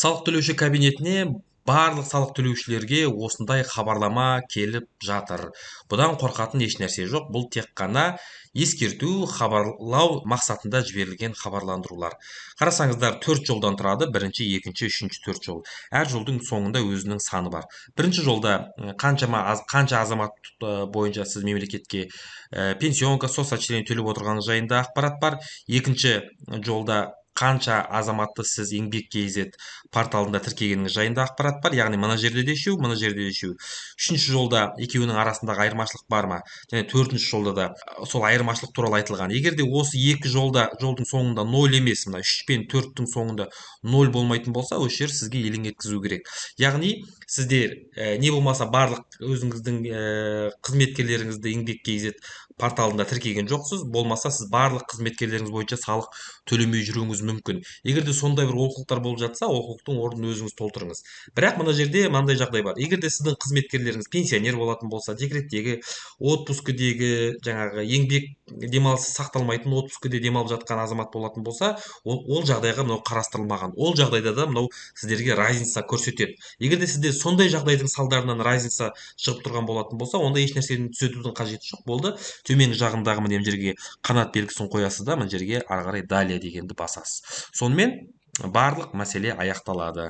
Салық төлеуші кабинетіне барлық салық төлеушілерге осындай хабарлама келіп жатыр. Бұдан қорқатын еш нәрсе жоқ. Бұл тек қана ескерту, хабарлау мақсатында жіберілген хабарландырулар. Қарасаңыздар, 4 жолдан тұрады. Бірінші, екінші, үшінші, 4 жол. Әр жолдың соңында өзінің саны бар. Бірінші жолда қанша азамат бойынша сіз мемлекетке пенсионка, соцотчисление төлеп отырғаныңыз жайында ақпарат бар. Екінші жолда қанша азаматты сіз еңбек KZ порталында тіркегеніңіз жайында ақпарат бар, яғни мына жерде де үшеу, мына жерде де үшеу. Үшінші жолда екеуінің арасындағы айырмашылық бар ма? Және төртінші жолда да сол айырмашылық туралы айтылған. Егер де осы екі жолдың соңында 0 емес, мына 3 пен 4-тің соңында 0 болмайтын болса, осы жер сізге елең еткізу керек. Яғни сіздер не болмаса барлық өзіңіздің қызметкерлеріңізді еңбек KZ порталында тіркеген жоқсыз, болмаса сіз барлық қызметкерлеріңіз бойынша салық төлемей жүруіңіз мүмкін. Егер де сондай бір олқылықтар болып жатса, олқылықтың орнын өзіңіз толтырыңыз. Бірақ мына жерде мынандай жағдай бар. Егер де сіздің қызметкерлеріңіз пенсионер болатын болса, декреттегі, отпускідегі, жаңағы еңбек демалысы сақталмайтын отпускіде демалып жатқан азамат болатын болса, ол жағдайға мынау қарастырылмаған. Ол жағдайда да мынау сіздерге разница көрсетеді. Егер де сізде сондай жағдайдың салдарынан разница шығып тұрған болатын болса, онда еш нәрсені түзетудің қажеті жоқ. Болды. Төменгі жағындағы мына жерге қанат белгісін қоясыз да, мына жерге ары қарай далее дегенді басасыз. Сонымен барлық мәселе аяқталады.